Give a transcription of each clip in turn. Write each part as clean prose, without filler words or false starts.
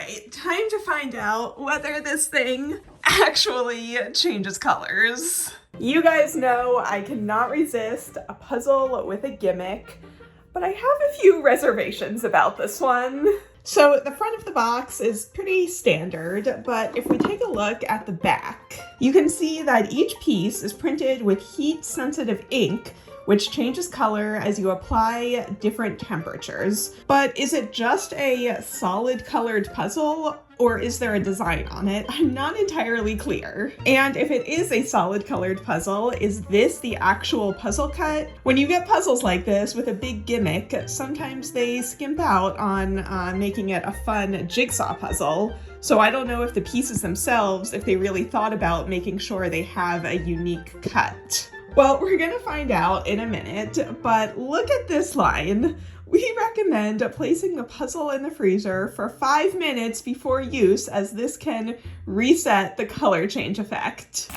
right, time to find out whether this thing actually changes colors. You guys know I cannot resist a puzzle with a gimmick, but I have a few reservations about this one. So the front of the box is pretty standard, but if we take a look at the back, you can see that each piece is printed with heat-sensitive ink, which changes color as you apply different temperatures. But is it just a solid colored puzzle, or is there a design on it? I'm not entirely clear. And if it is a solid colored puzzle, is this the actual puzzle cut? When you get puzzles like this with a big gimmick, sometimes they skimp out on making it a fun jigsaw puzzle. So I don't know if the pieces themselves, if they really thought about making sure they have a unique cut. Well, we're gonna find out in a minute, but look at this line. We recommend placing the puzzle in the freezer for 5 minutes before use, as this can reset the color change effect.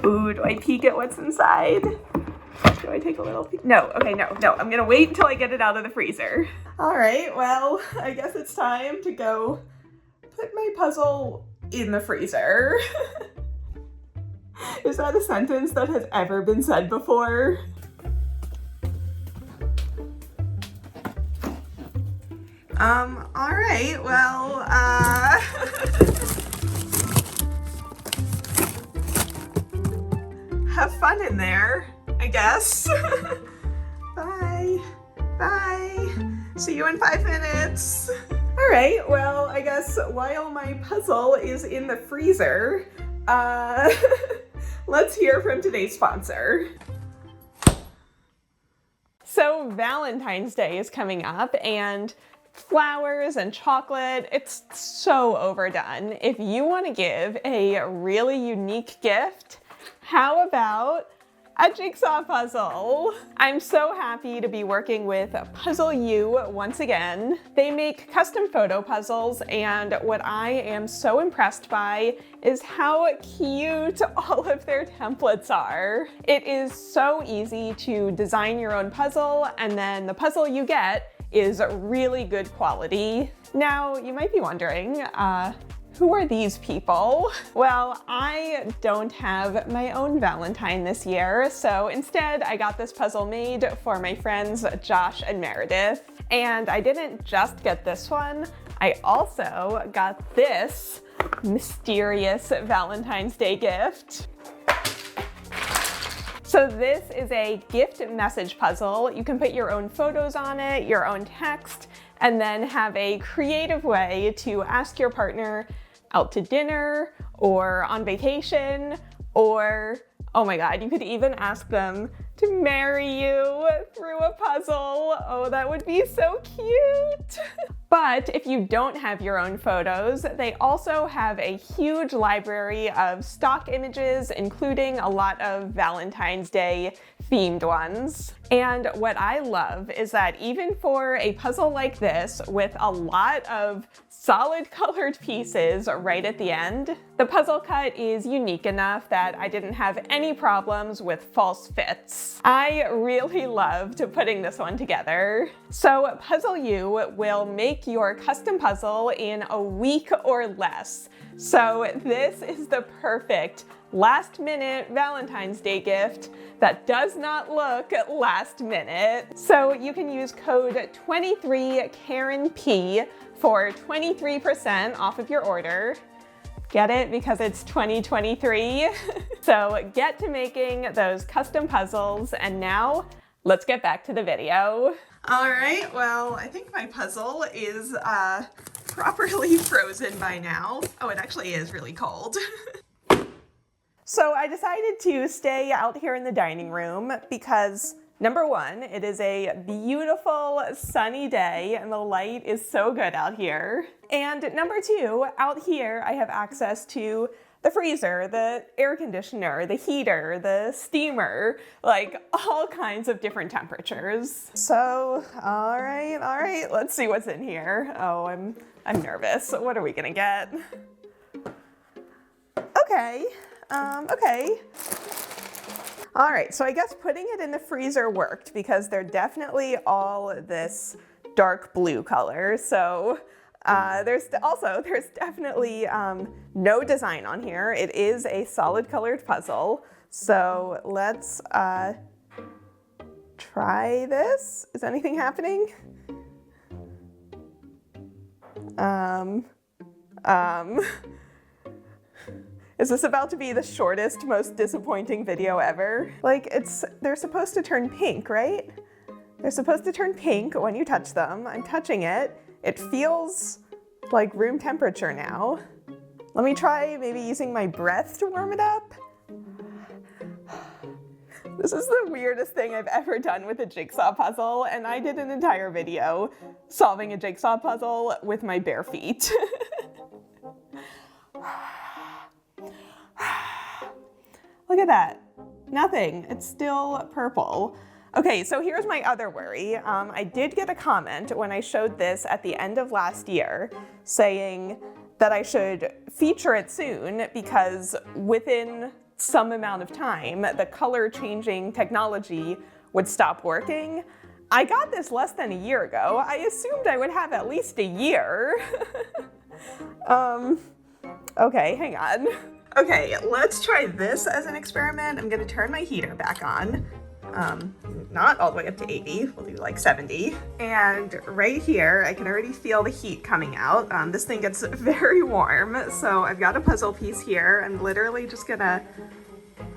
Ooh, do I peek at what's inside? Do I take a little peek? No, okay, no. I'm gonna wait until I get it out of the freezer. All right, well, I guess it's time to go put my puzzle in the freezer. Is that a sentence that has ever been said before? All right, well, have fun in there, I guess. Bye. See you in 5 minutes. All right, well, I guess while my puzzle is in the freezer, let's hear from today's sponsor. So Valentine's Day is coming up, and flowers and chocolate, it's so overdone. If you want to give a really unique gift, how about a jigsaw puzzle? I'm so happy to be working with Puzzle U once again. They make custom photo puzzles, and what I am so impressed by is how cute all of their templates are. It is so easy to design your own puzzle, and then the puzzle you get is really good quality. Now, you might be wondering, who are these people? Well, I don't have my own Valentine this year, so instead I got this puzzle made for my friends Josh and Meredith. And I didn't just get this one, I also got this mysterious Valentine's Day gift. So this is a gift message puzzle. You can put your own photos on it, your own text, and then have a creative way to ask your partner out to dinner or on vacation, or, oh my God, you could even ask them to marry you through a puzzle. Oh, that would be so cute. But if you don't have your own photos, they also have a huge library of stock images, including a lot of Valentine's Day themed ones. And what I love is that even for a puzzle like this, with a lot of solid colored pieces right at the end, the puzzle cut is unique enough that I didn't have any problems with false fits. I really loved putting this one together. So Puzzle U will make your custom puzzle in a week or less. So this is the perfect last-minute Valentine's Day gift that does not look last minute. So you can use code 23KarenP for 23% off of your order. Get it? Because it's 2023. So get to making those custom puzzles, and now let's get back to the video. All right, well, I think my puzzle is properly frozen by now. Oh, it actually is really cold. So I decided to stay out here in the dining room because, number one, it is a beautiful sunny day and the light is so good out here. And number two, out here I have access to the freezer, the air conditioner, the heater, the steamer, like all kinds of different temperatures. So, all right, let's see what's in here. Oh, I'm nervous. What are we gonna get? Okay. Okay. All right, so I guess putting it in the freezer worked because they're definitely all this dark blue color. So there's definitely no design on here. It is a solid colored puzzle. So let's try this. Is anything happening? Is this about to be the shortest, most disappointing video ever? Like, they're supposed to turn pink, right? They're supposed to turn pink when you touch them. I'm touching it. It feels like room temperature now. Let me try maybe using my breath to warm it up. This is the weirdest thing I've ever done with a jigsaw puzzle, and I did an entire video solving a jigsaw puzzle with my bare feet. Look at that. Nothing. It's still purple. Okay, so here's my other worry. I did get a comment when I showed this at the end of last year saying that I should feature it soon because within some amount of time, the color changing technology would stop working. I got this less than a year ago. I assumed I would have at least a year. Okay, hang on. Okay, let's try this as an experiment. I'm gonna turn my heater back on. Not all the way up to 80, we'll do like 70. And right here, I can already feel the heat coming out. This thing gets very warm, so I've got a puzzle piece here. I'm literally just gonna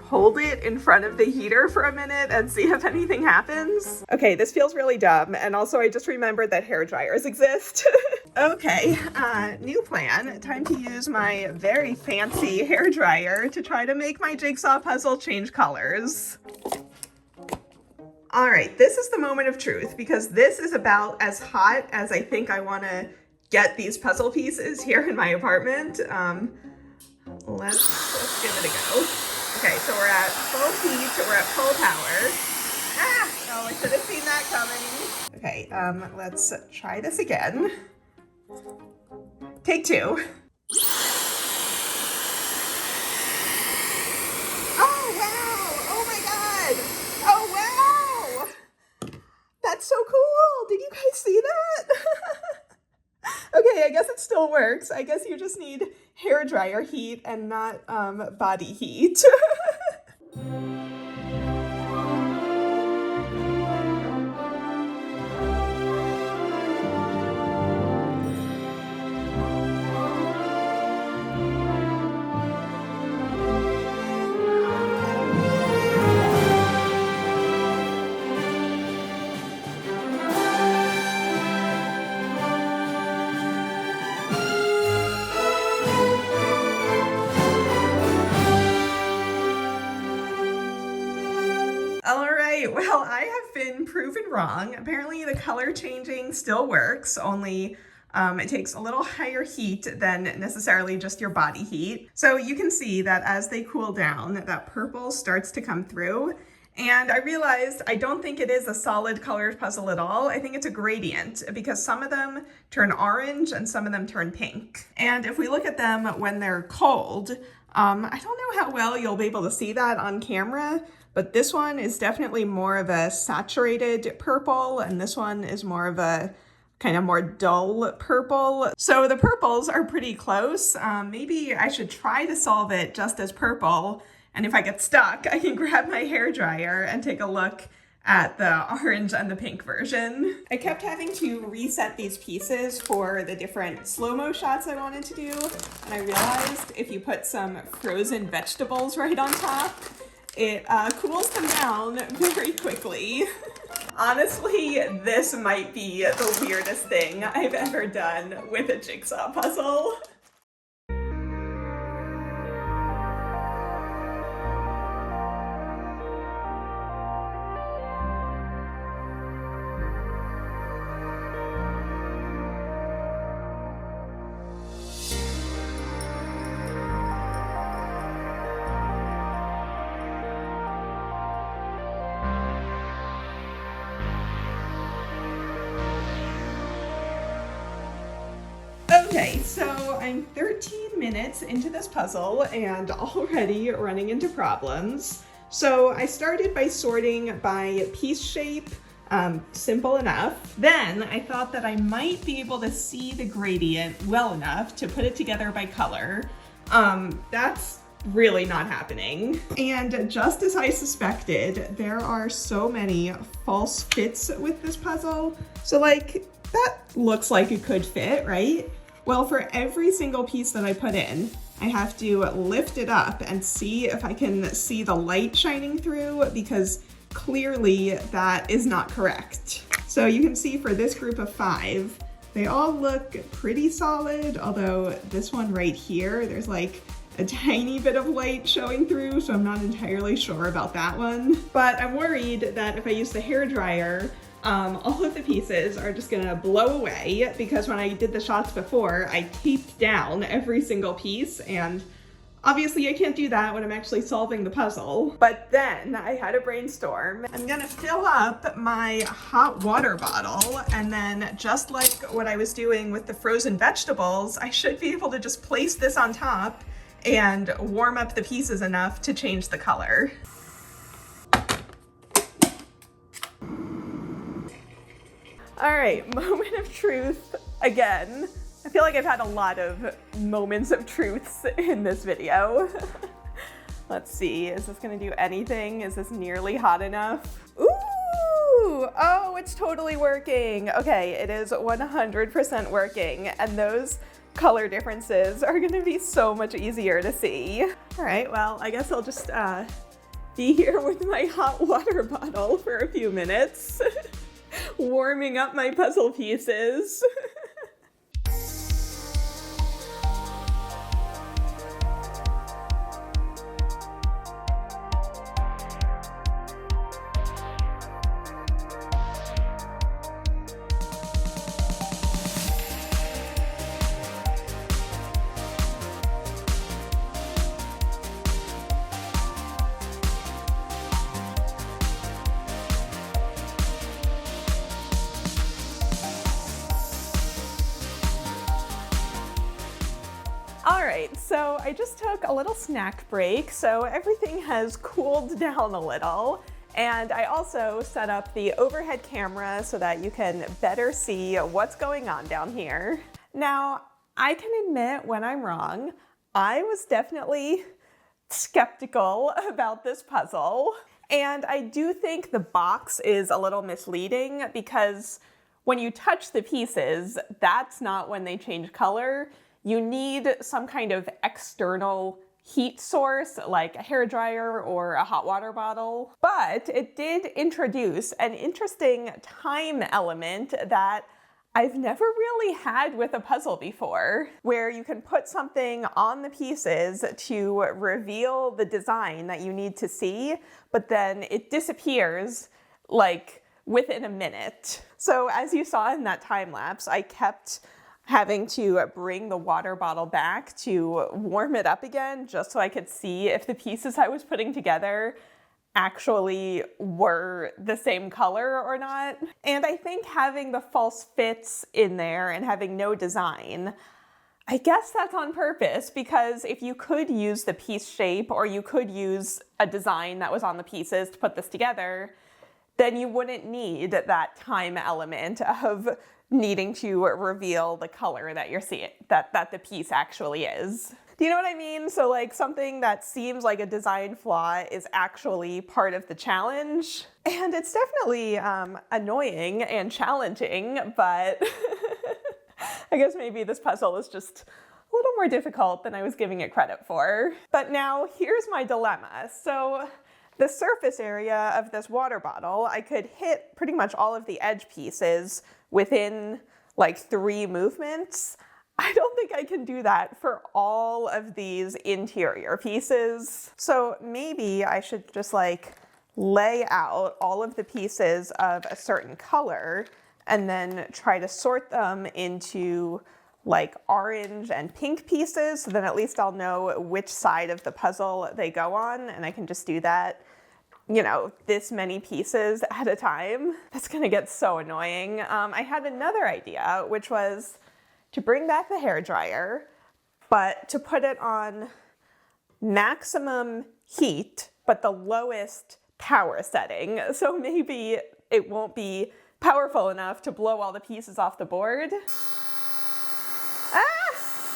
hold it in front of the heater for a minute and see if anything happens. Okay, this feels really dumb, and also I just remembered that hair dryers exist. Okay, new plan. Time to use my very fancy hair dryer to try to make my jigsaw puzzle change colors. All right, this is the moment of truth because this is about as hot as I think I want to get these puzzle pieces here in my apartment. Let's give it a go. Okay, so we're at full heat, we're at full power. Oh, I should have seen that coming. Okay, let's try this again. Take two. Oh, wow! Oh my God! Oh, wow! That's so cool! Did you guys see that? Okay, I guess it still works. I guess you just need hair dryer heat and not body heat. Well, I have been proven wrong. Apparently the color changing still works, only it takes a little higher heat than necessarily just your body heat. So you can see that as they cool down, that purple starts to come through. And I realized I don't think it is a solid colored puzzle at all. I think it's a gradient because some of them turn orange and some of them turn pink. And if we look at them when they're cold, I don't know how well you'll be able to see that on camera, but this one is definitely more of a saturated purple, and this one is more of a kind of more dull purple. So the purples are pretty close. Maybe I should try to solve it just as purple, and if I get stuck, I can grab my hair dryer and take a look at the orange and the pink version. I kept having to reset these pieces for the different slow-mo shots I wanted to do, and I realized if you put some frozen vegetables right on top, it cools them down very quickly. Honestly, this might be the weirdest thing I've ever done with a jigsaw puzzle. Okay, so I'm 13 minutes into this puzzle and already running into problems. So I started by sorting by piece shape, simple enough. Then I thought that I might be able to see the gradient well enough to put it together by color. That's really not happening. And just as I suspected, there are so many false fits with this puzzle. So like, that looks like it could fit, right? Well, for every single piece that I put in, I have to lift it up and see if I can see the light shining through, because clearly that is not correct. So you can see for this group of 5, they all look pretty solid, although this one right here, there's like a tiny bit of light showing through, so I'm not entirely sure about that one. But I'm worried that if I use the hairdryer, all of the pieces are just gonna blow away, because when I did the shots before, I taped down every single piece, and obviously I can't do that when I'm actually solving the puzzle. But then I had a brainstorm. I'm gonna fill up my hot water bottle, and then just like what I was doing with the frozen vegetables, I should be able to just place this on top and warm up the pieces enough to change the color. All right, moment of truth again. I feel like I've had a lot of moments of truths in this video. Let's see, is this gonna do anything? Is this nearly hot enough? Ooh, oh, it's totally working. Okay, it is 100% working, and those color differences are gonna be so much easier to see. All right, well, I guess I'll just be here with my hot water bottle for a few minutes, warming up my puzzle pieces. All right, so I just took a little snack break, so everything has cooled down a little. And I also set up the overhead camera so that you can better see what's going on down here. Now, I can admit when I'm wrong. I was definitely skeptical about this puzzle. And I do think the box is a little misleading, because when you touch the pieces, that's not when they change color. You need some kind of external heat source, like a hairdryer or a hot water bottle. But it did introduce an interesting time element that I've never really had with a puzzle before, where you can put something on the pieces to reveal the design that you need to see, but then it disappears like within a minute. So as you saw in that time lapse, I kept having to bring the water bottle back to warm it up again, just so I could see if the pieces I was putting together actually were the same color or not. And I think having the false fits in there and having no design, I guess that's on purpose, because if you could use the piece shape, or you could use a design that was on the pieces to put this together, then you wouldn't need that time element of needing to reveal the color that you're seeing, that the piece actually is. Do you know what I mean? So like, something that seems like a design flaw is actually part of the challenge. And it's definitely annoying and challenging, but I guess maybe this puzzle is just a little more difficult than I was giving it credit for. But now here's my dilemma. So the surface area of this water bottle, I could hit pretty much all of the edge pieces within like 3 movements. I don't think I can do that for all of these interior pieces. So maybe I should just like lay out all of the pieces of a certain color and then try to sort them into like orange and pink pieces, so then at least I'll know which side of the puzzle they go on, and I can just do that, you know, this many pieces at a time. That's gonna get so annoying. I had another idea, which was to bring back the hairdryer, but to put it on maximum heat, but the lowest power setting. So maybe it won't be powerful enough to blow all the pieces off the board. Ah!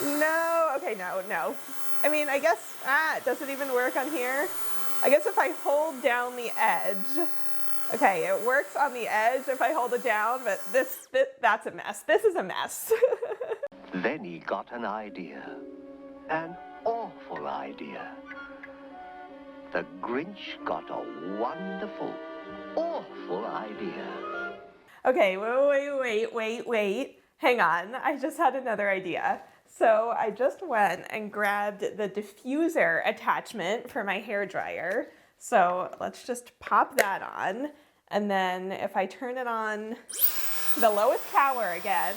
No, okay, no. I mean, I guess, does it even work on here? I guess if I hold down the edge, okay, it works on the edge if I hold it down, but that's a mess. This is a mess. Then he got an idea. An awful idea. The Grinch got a wonderful, awful idea. Okay, wait. Hang on, I just had another idea. So I just went and grabbed the diffuser attachment for my hairdryer. So let's just pop that on. And then if I turn it on the lowest power again.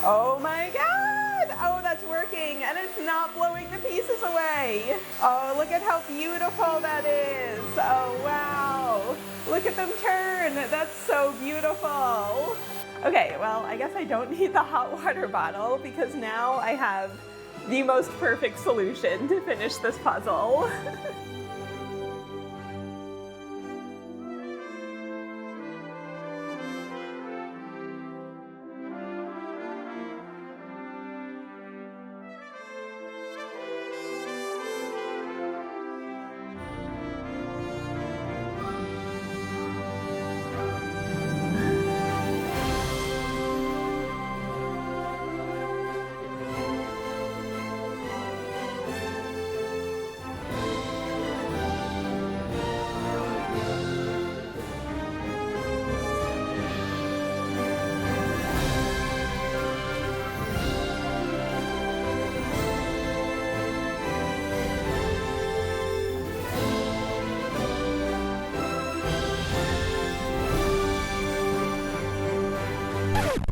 Oh my God! Oh, that's working, and it's not blowing the pieces away. Oh, look at how beautiful that is. Oh, wow. Look at them turn. That's so beautiful. Okay, well, I guess I don't need the hot water bottle because now I have the most perfect solution to finish this puzzle.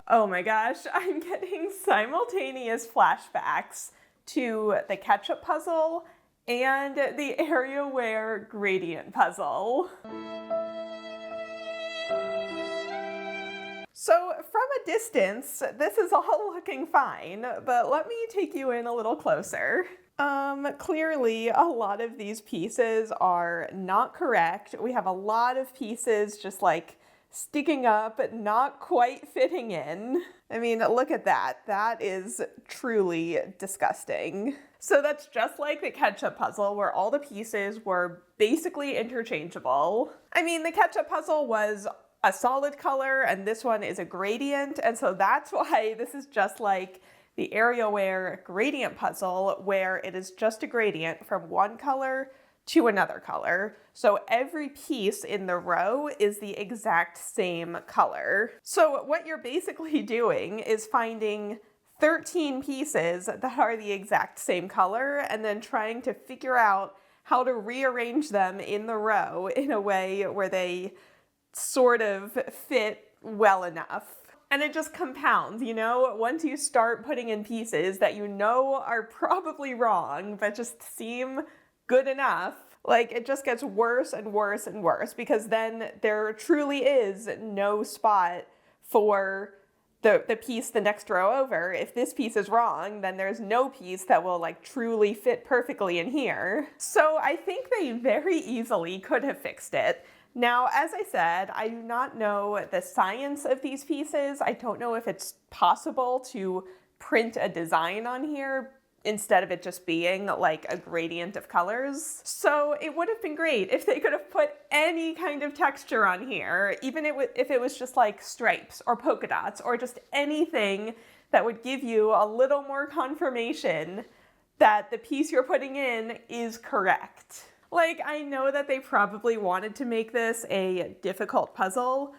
Oh my gosh, I'm getting simultaneous flashbacks to the Ketchup Puzzle and the Areaware gradient puzzle. So from a distance, this is all looking fine, but let me take you in a little closer. Clearly a lot of these pieces are not correct. We have a lot of pieces just like sticking up, not quite fitting in. I mean, look at that. That is truly disgusting. So that's just like the Ketchup Puzzle where all the pieces were basically interchangeable. I mean, the Ketchup Puzzle was a solid color and this one is a gradient, and so that's why this is just like the Areaware gradient puzzle where it is just a gradient from one color to another color. So every piece in the row is the exact same color. So what you're basically doing is finding 13 pieces that are the exact same color and then trying to figure out how to rearrange them in the row in a way where they sort of fit well enough. And it just compounds, you know? Once you start putting in pieces that you know are probably wrong, but just seem good enough, like it just gets worse and worse and worse because then there truly is no spot for the piece the next row over. If this piece is wrong, then there's no piece that will like truly fit perfectly in here. So I think they very easily could have fixed it. Now, as I said, I do not know the science of these pieces. I don't know if it's possible to print a design on here instead of it just being like a gradient of colors. So it would have been great if they could have put any kind of texture on here, even if it was just like stripes or polka dots or just anything that would give you a little more confirmation that the piece you're putting in is correct. Like, I know that they probably wanted to make this a difficult puzzle,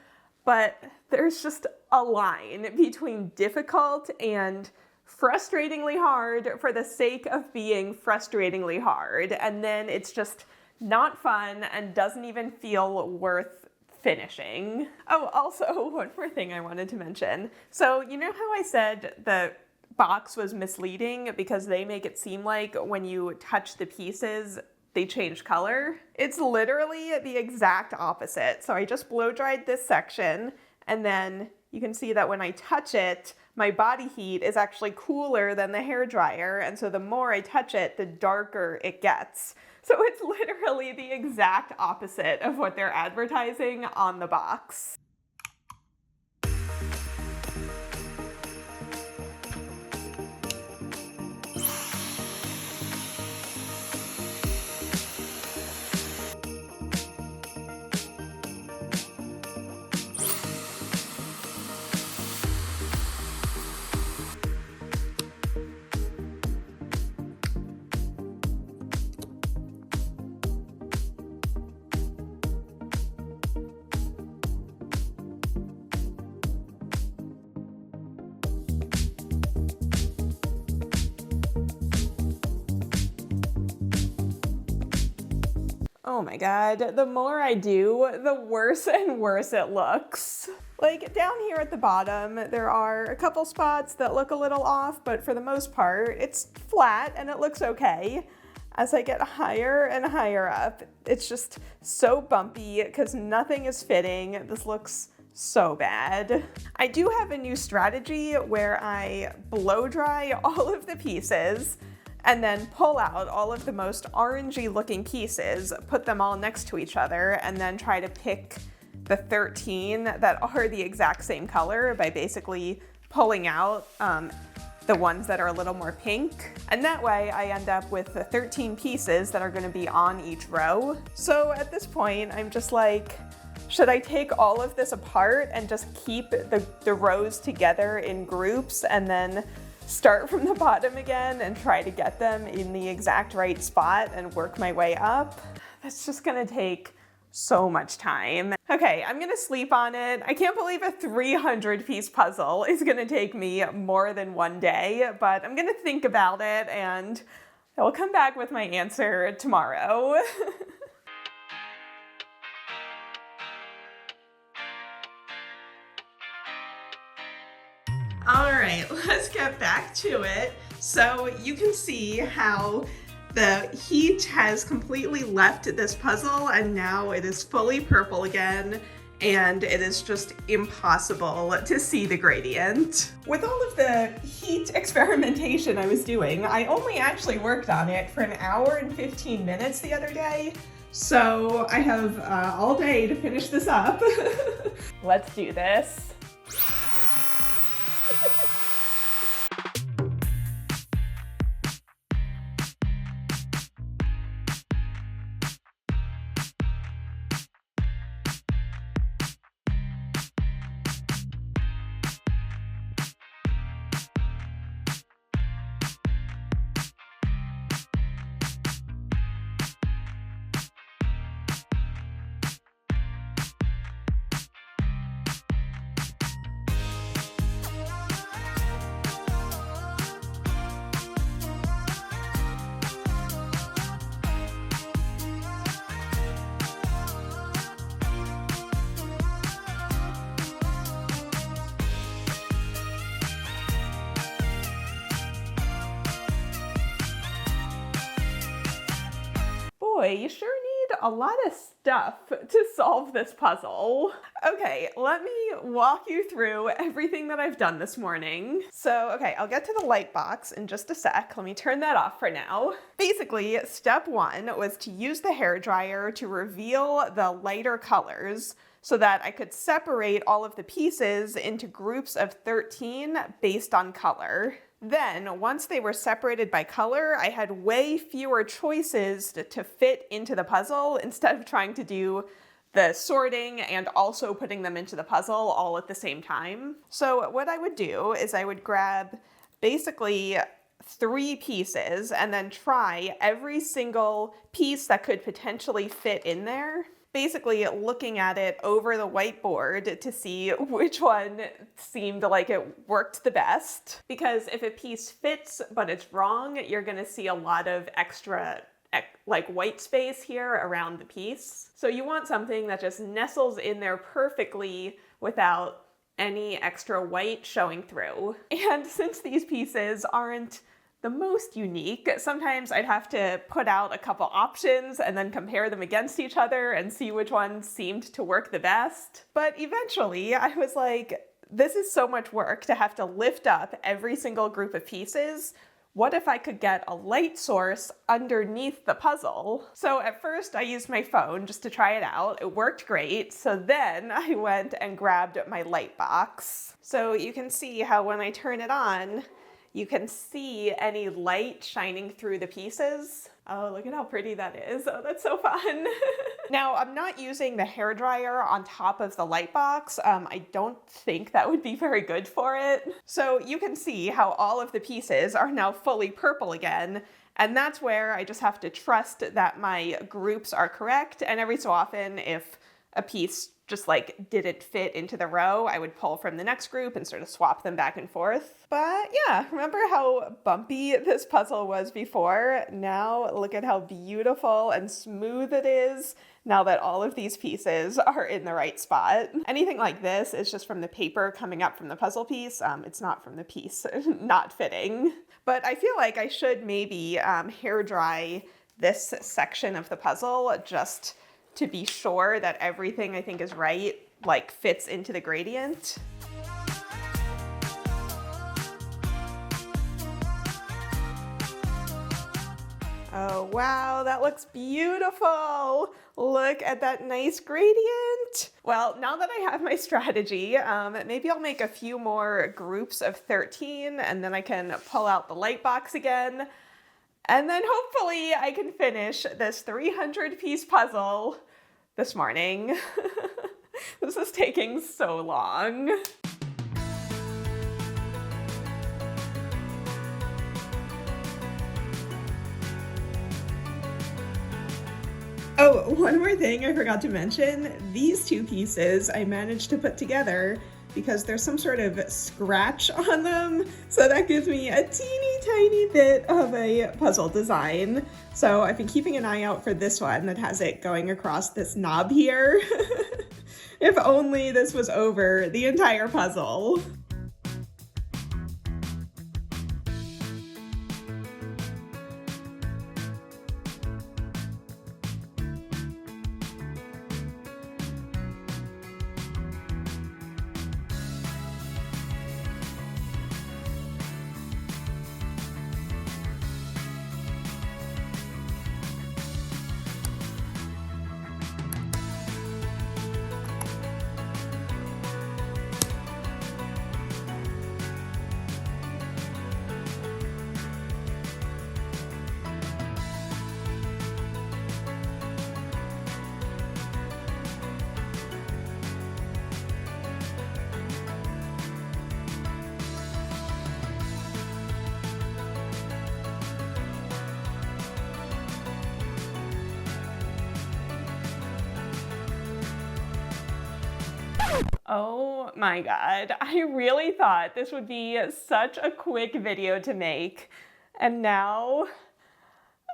but there's just a line between difficult and frustratingly hard for the sake of being frustratingly hard, and then it's just not fun and doesn't even feel worth finishing. Oh, also, one more thing I wanted to mention. So, you know how I said the box was misleading because they make it seem like when you touch the pieces, they change color? It's literally the exact opposite. So I just blow dried this section, and then you can see that when I touch it, my body heat is actually cooler than the hairdryer, and so the more I touch it, the darker it gets. So it's literally the exact opposite of what they're advertising on the box. Oh my god, the more I do, the worse and worse it looks. Like down here at the bottom, there are a couple spots that look a little off, but for the most part, it's flat and it looks okay. As I get higher and higher up, it's just so bumpy because nothing is fitting. This looks so bad. I do have a new strategy where I blow dry all of the pieces and then pull out all of the most orangey looking pieces, put them all next to each other, and then try to pick the 13 that are the exact same color by basically pulling out the ones that are a little more pink. And that way I end up with the 13 pieces that are gonna be on each row. So at this point, I'm just like, should I take all of this apart and just keep the rows together in groups and then start from the bottom again and try to get them in the exact right spot and work my way up? That's just gonna take so much time. Okay, I'm gonna sleep on it. I can't believe a 300-piece puzzle is gonna take me more than one day, but I'm gonna think about it and I will come back with my answer tomorrow. All right, let's get back to it. So you can see how the heat has completely left this puzzle and now it is fully purple again, and it is just impossible to see the gradient. With all of the heat experimentation I was doing, I only actually worked on it for an hour and 15 minutes the other day. So I have all day to finish this up. Let's do this. Boy, you sure need a lot of stuff to solve this puzzle. Okay, let me walk you through everything that I've done this morning. So, okay, I'll get to the light box in just a sec. Let me turn that off for now. Basically, step one was to use the hairdryer to reveal the lighter colors so that I could separate all of the pieces into groups of 13 based on color. Then, once they were separated by color, I had way fewer choices to fit into the puzzle instead of trying to do the sorting and also putting them into the puzzle all at the same time. So what I would do is I would grab basically 3 pieces and then try every single piece that could potentially fit in there. Basically looking at it over the whiteboard to see which one seemed like it worked the best. Because if a piece fits but it's wrong, you're gonna see a lot of extra like white space here around the piece. So you want something that just nestles in there perfectly without any extra white showing through. And since these pieces aren't the most unique, sometimes I'd have to put out a couple options and then compare them against each other and see which one seemed to work the best. But eventually I was like, This is so much work to have to lift up every single group of pieces. What if I could get a light source underneath the puzzle? So at first I used my phone just to try it out. It worked great. So then I went and grabbed my light box. So you can see how when I turn it on, you can see any light shining through the pieces. Oh, look at how pretty that is. Oh, that's so fun. Now, I'm not using the hairdryer on top of the light box. I don't think that would be very good for it. So you can see how all of the pieces are now fully purple again. And that's where I just have to trust that my groups are correct. And every so often, if a piece just like didn't fit into the row, I would pull from the next group and sort of swap them back and forth. But yeah, remember how bumpy this puzzle was before? Now look at how beautiful and smooth it is now that all of these pieces are in the right spot. Anything like this is just from the paper coming up from the puzzle piece. It's not from the piece not fitting. But I feel like I should maybe hair dry this section of the puzzle just to be sure that everything I think is right, like fits into the gradient. Oh wow, that looks beautiful. Look at that nice gradient. Well, now that I have my strategy, maybe I'll make a few more groups of 13 and then I can pull out the light box again. And then hopefully I can finish this 300-piece puzzle this morning. This is taking so long. Oh, one more thing I forgot to mention. These two pieces I managed to put together because there's some sort of scratch on them. So that gives me a teeny tiny bit of a puzzle design. So I've been keeping an eye out for this one that has it going across this knob here. If only this was over the entire puzzle. Oh my God, I really thought this would be such a quick video to make, and now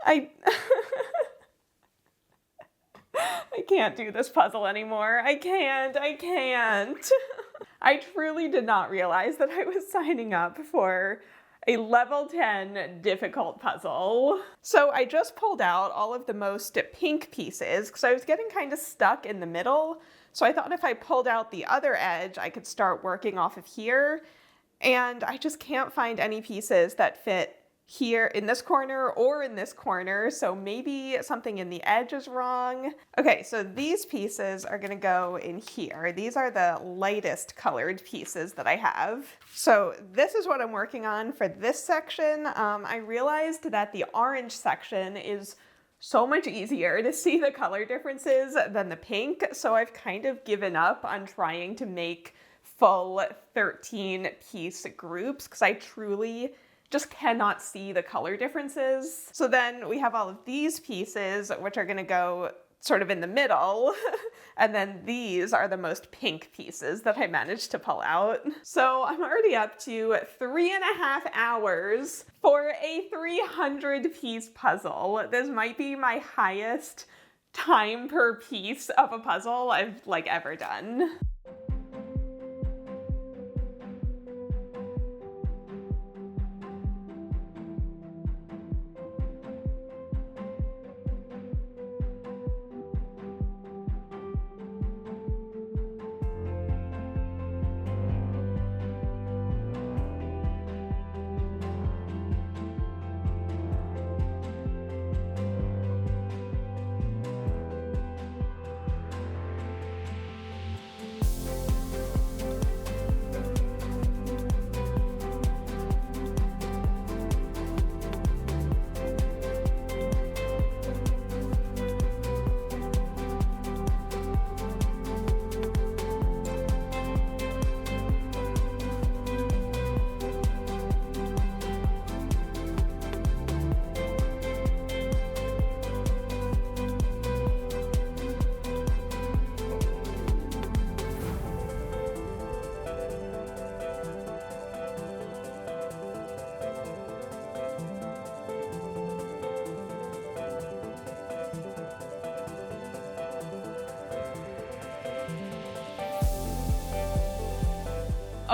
I can't do this puzzle anymore. I can't. I truly did not realize that I was signing up for a level 10 difficult puzzle. So I just pulled out all of the most pink pieces because I was getting kind of stuck in the middle. So I thought if I pulled out the other edge, I could start working off of here. And I just can't find any pieces that fit here in this corner or in this corner. So maybe something in the edge is wrong. Okay, so these pieces are gonna go in here. These are the lightest colored pieces that I have. So this is what I'm working on for this section. I realized that the orange section is so much easier to see the color differences than the pink, so I've kind of given up on trying to make full 13-piece groups because I truly just cannot see the color differences. So then we have all of these pieces, which are gonna go sort of in the middle, and then these are the most pink pieces that I managed to pull out. So I'm already up to 3.5 hours for a 300-piece puzzle. This might be my highest time per piece of a puzzle I've ever done.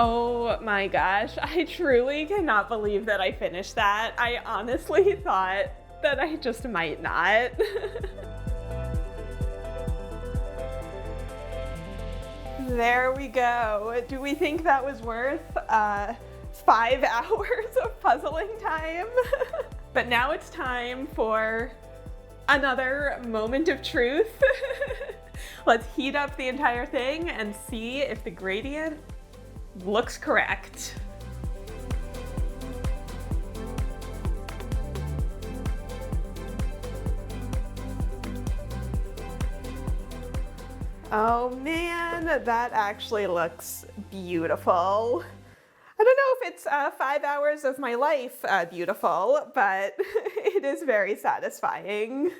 Oh my gosh, I truly cannot believe that I finished that. I honestly thought that I just might not. There we go. Do we think that was worth 5 hours of puzzling time? But now it's time for another moment of truth. Let's heat up the entire thing and see if the gradient looks correct. Oh man, that actually looks beautiful. I don't know if it's 5 hours of my life beautiful, but it is very satisfying.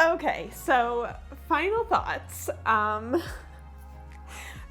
Okay, so final thoughts.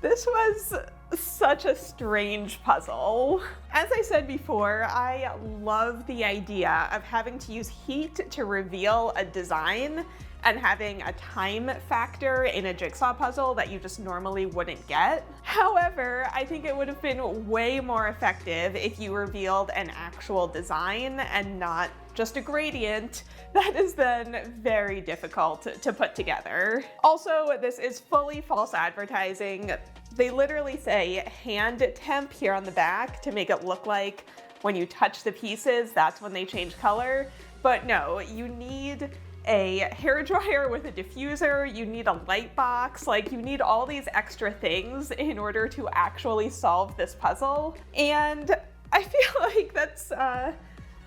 This was such a strange puzzle. As I said before, I love the idea of having to use heat to reveal a design and having a time factor in a jigsaw puzzle that you just normally wouldn't get. However, I think it would have been way more effective if you revealed an actual design and not just a gradient that is then very difficult to put together. Also, this is fully false advertising. They literally say hand temp here on the back to make it look like when you touch the pieces, that's when they change color. But no, you need a hairdryer with a diffuser, you need a light box, like you need all these extra things in order to actually solve this puzzle. And I feel like that's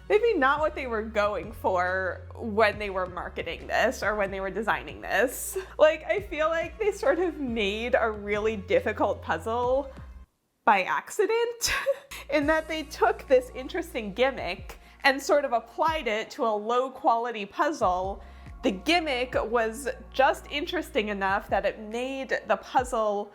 maybe not what they were going for when they were marketing this or when they were designing this. Like, I feel like they sort of made a really difficult puzzle by accident in that they took this interesting gimmick and sort of applied it to a low quality puzzle. The gimmick was just interesting enough that it made the puzzle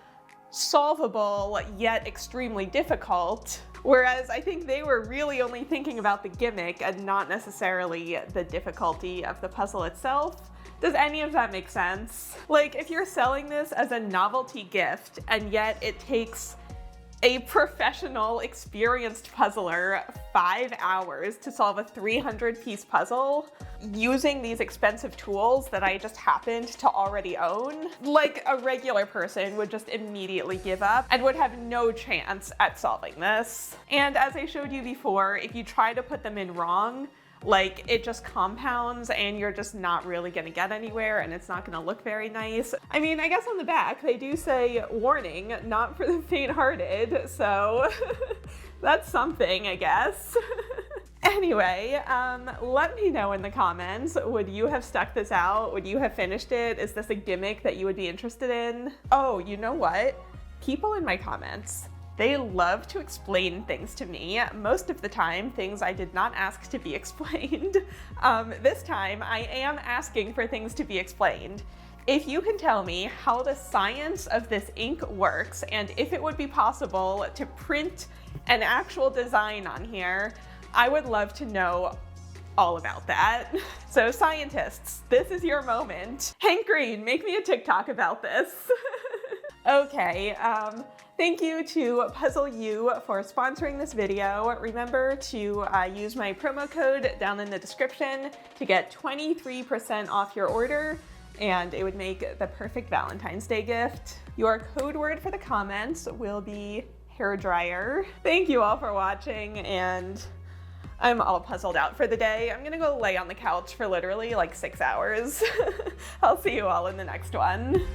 solvable yet extremely difficult. Whereas I think they were really only thinking about the gimmick and not necessarily the difficulty of the puzzle itself. Does any of that make sense? Like, if you're selling this as a novelty gift and yet it takes a professional, experienced puzzler 5 hours to solve a 300-piece puzzle using these expensive tools that I just happened to already own, like a regular person would just immediately give up and would have no chance at solving this. And as I showed you before, if you try to put them in wrong, like, it just compounds and you're just not really gonna get anywhere and it's not gonna look very nice. I mean, I guess on the back they do say, warning, not for the faint-hearted, so that's something, I guess. Anyway, let me know in the comments, would you have stuck this out? Would you have finished it? Is this a gimmick that you would be interested in? Oh, you know what? People in my comments, they love to explain things to me. Most of the time, things I did not ask to be explained. This time, I am asking for things to be explained. If you can tell me how the science of this ink works and if it would be possible to print an actual design on here, I would love to know all about that. So scientists, this is your moment. Hank Green, make me a TikTok about this. Okay, thank you to Puzzle U for sponsoring this video. Remember to use my promo code down in the description to get 23% off your order. and it would make the perfect Valentine's Day gift. Your code word for the comments will be hairdryer. Thank you all for watching, and I'm all puzzled out for the day. I'm gonna go lay on the couch for literally like 6 hours. I'll see you all in the next one.